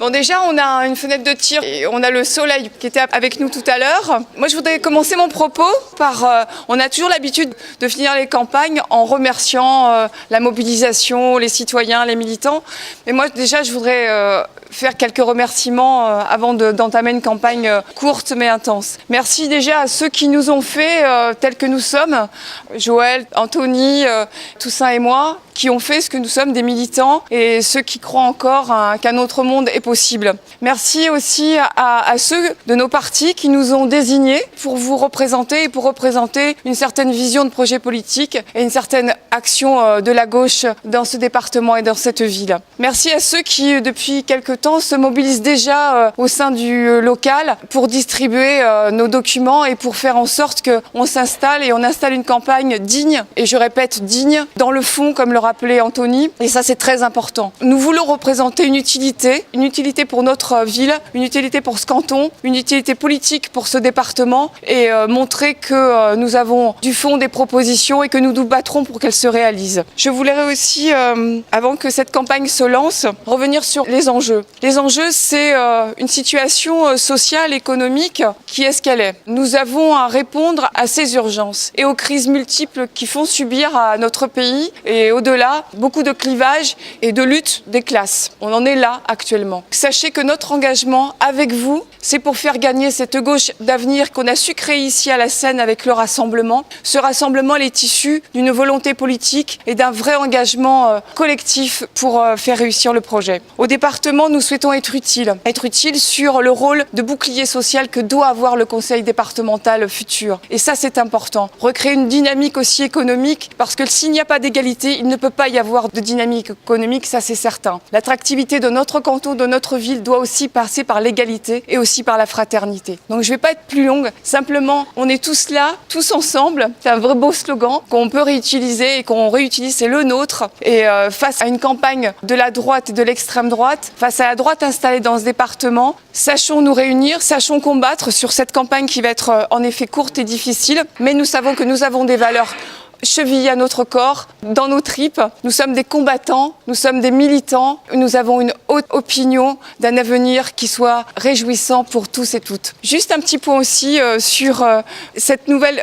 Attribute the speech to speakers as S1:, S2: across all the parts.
S1: Bon, déjà, on a une fenêtre de tir et on a le soleil qui était avec nous tout à l'heure. Moi, je voudrais commencer mon propos par... on a toujours l'habitude de finir les campagnes en remerciant la mobilisation, les citoyens, les militants. Mais moi, déjà, je voudrais faire quelques remerciements avant d'entamer une campagne courte mais intense. Merci déjà à ceux qui nous ont fait tels que nous sommes, Joël, Anthony, Toussaint et moi, qui ont fait ce que nous sommes, des militants, et ceux qui croient encore qu'un autre monde est possible. Merci aussi à ceux de nos partis qui nous ont désignés pour vous représenter et pour représenter une certaine vision de projet politique et une certaine action de la gauche dans ce département et dans cette ville. Merci à ceux qui, depuis quelque temps, se mobilisent déjà au sein du local pour distribuer nos documents et pour faire en sorte qu'on s'installe et on installe une campagne digne, et je répète digne, dans le fond, comme le rappelait Anthony, et ça c'est très important. Nous voulons représenter une utilité pour notre ville, une utilité pour ce canton, une utilité politique pour ce département, et montrer que nous avons du fond des propositions et que nous nous battrons pour qu'elles se réalisent. Je voulais aussi, avant que cette campagne se lance, revenir sur les enjeux. Les enjeux, c'est une situation sociale, économique, qui est ce qu'elle est. Nous avons à répondre à ces urgences et aux crises multiples qui font subir à notre pays et au-delà beaucoup de clivages et de lutte des classes. On en est là actuellement. Sachez que notre engagement avec vous, c'est pour faire gagner cette gauche d'avenir qu'on a su créer ici à la Seine avec le rassemblement. Ce rassemblement est issu d'une volonté politique et d'un vrai engagement collectif pour faire réussir le projet. Au département, nous souhaitons être utiles sur le rôle de bouclier social que doit avoir le conseil départemental futur. Et ça, c'est important. Recréer une dynamique aussi économique, parce que s'il n'y a pas d'égalité, il ne peut pas y avoir de dynamique économique, ça c'est certain. L'attractivité de notre canton, de notre ville, doit aussi passer par l'égalité et aussi par la fraternité. Donc je ne vais pas être plus longue, simplement on est tous là, tous ensemble. C'est un vrai beau slogan qu'on peut réutiliser et qu'on réutilise, c'est le nôtre. Et face à une campagne de la droite et de l'extrême droite, face à la droite installée dans ce département, sachons nous réunir, sachons combattre sur cette campagne qui va être en effet courte et difficile, mais nous savons que nous avons des valeurs chevillées à notre corps, dans nos tripes. Nous sommes des combattants, nous sommes des militants, nous avons une haute opinion d'un avenir qui soit réjouissant pour tous et toutes. Juste un petit point aussi sur cette nouvelle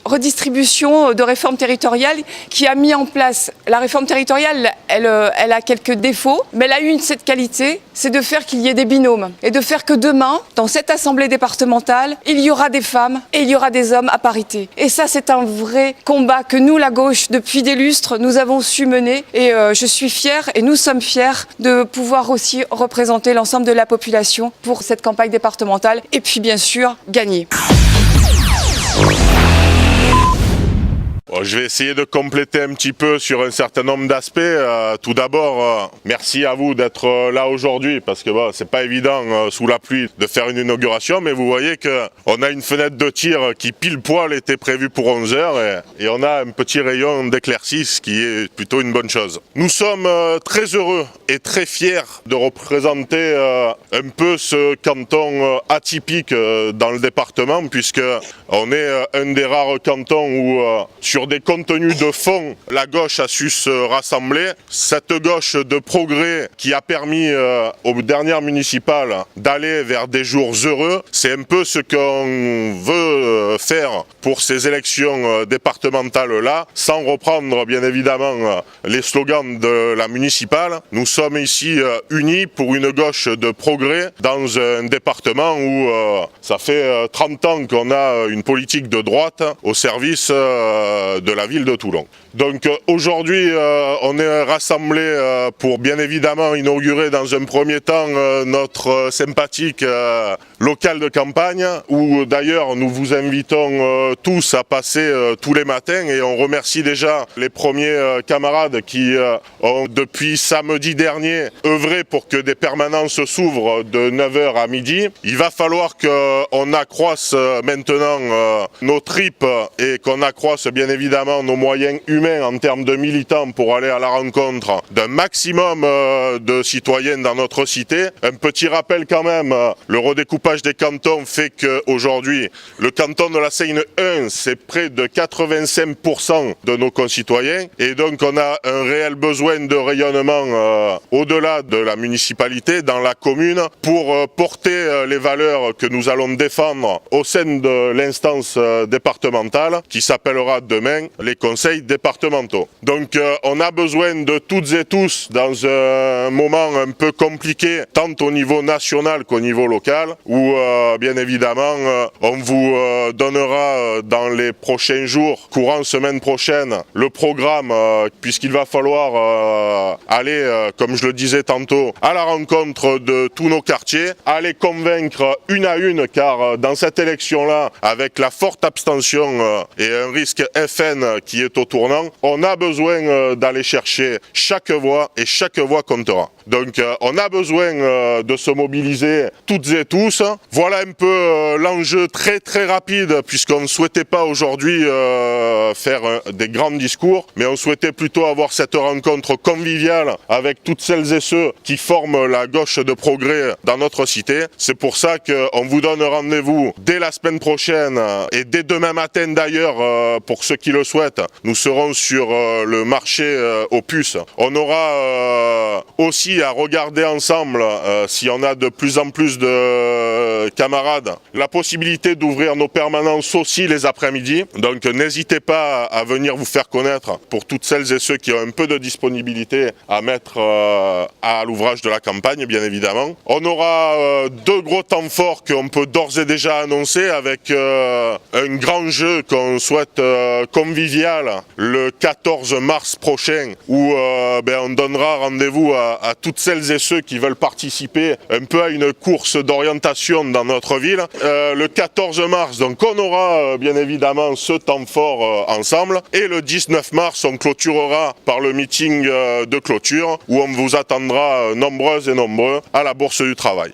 S1: redistribution de réforme territoriale qui a mis en place. La réforme territoriale, elle a quelques défauts, mais elle a eu cette qualité, c'est de faire qu'il y ait des binômes et de faire que demain, dans cette assemblée départementale, il y aura des femmes et il y aura des hommes à parité. Et ça, c'est un vrai combat que nous, la gauche, depuis des lustres, nous avons su mener, et je suis fière et nous sommes fiers de pouvoir aussi représenter l'ensemble de la population pour cette campagne départementale et puis bien sûr gagner.
S2: Je vais essayer de compléter un petit peu sur un certain nombre d'aspects. Tout d'abord, merci à vous d'être là aujourd'hui, parce que c'est pas évident sous la pluie de faire une inauguration, mais vous voyez qu'on a une fenêtre de tir qui pile poil était prévue pour 11 h et on a un petit rayon d'éclaircie, ce qui est plutôt une bonne chose. Nous sommes très heureux et très fiers de représenter un peu ce canton atypique dans le département, puisque on est un des rares cantons où sur des contenus de fond, la gauche a su se rassembler. Cette gauche de progrès qui a permis aux dernières municipales d'aller vers des jours heureux, c'est un peu ce qu'on veut faire pour ces élections départementales-là, sans reprendre bien évidemment les slogans de la municipale. Nous sommes ici unis pour une gauche de progrès dans un département où ça fait 30 ans qu'on a une politique de droite au service de la ville de Toulon. Donc aujourd'hui, on est rassemblés pour bien évidemment inaugurer dans un premier temps notre sympathique local de campagne, où d'ailleurs nous vous invitons tous à passer tous les matins, et on remercie déjà les premiers camarades qui ont depuis samedi dernier œuvré pour que des permanences s'ouvrent de 9 h à midi. Il va falloir qu'on accroisse maintenant nos tripes et qu'on accroisse bien évidemment nos moyens humains humain, en termes de militants pour aller à la rencontre d'un maximum de citoyens dans notre cité. Un petit rappel quand même, le redécoupage des cantons fait qu'aujourd'hui, le canton de la Seine 1, c'est près de 85% de nos concitoyens et donc on a un réel besoin de rayonnement au-delà de la municipalité, dans la commune, pour porter les valeurs que nous allons défendre au sein de l'instance départementale qui s'appellera demain les conseils départementaux. Donc on a besoin de toutes et tous dans un moment un peu compliqué, tant au niveau national qu'au niveau local, où bien évidemment on vous donnera dans les prochains jours, courant semaine prochaine, le programme, puisqu'il va falloir aller, comme je le disais tantôt, à la rencontre de tous nos quartiers, aller convaincre une à une, car dans cette élection-là, avec la forte abstention et un risque FN qui est au tournant, on a besoin d'aller chercher chaque voix et chaque voix comptera. Donc on a besoin de se mobiliser toutes et tous. Voilà un peu l'enjeu très rapide, puisqu'on ne souhaitait pas aujourd'hui faire des grands discours, mais on souhaitait plutôt avoir cette rencontre conviviale avec toutes celles et ceux qui forment la gauche de progrès dans notre cité. C'est pour ça qu'on vous donne rendez-vous dès la semaine prochaine et dès demain matin d'ailleurs, pour ceux qui le souhaitent. Nous serons sur le marché aux puces. On aura aussi à regarder ensemble, si on a de plus en plus de camarades, la possibilité d'ouvrir nos permanences aussi les après-midi. Donc n'hésitez pas à venir vous faire connaître pour toutes celles et ceux qui ont un peu de disponibilité à mettre à l'ouvrage de la campagne, bien évidemment. On aura deux gros temps forts qu'on peut d'ores et déjà annoncer, avec un grand jeu qu'on souhaite convivial le 14 mars prochain, où on donnera rendez-vous à toutes celles et ceux qui veulent participer un peu à une course d'orientation dans notre ville. Le 14 mars, donc on aura bien évidemment ce temps fort ensemble, et le 19 mars on clôturera par le meeting de clôture où on vous attendra nombreuses et nombreux à la Bourse du Travail.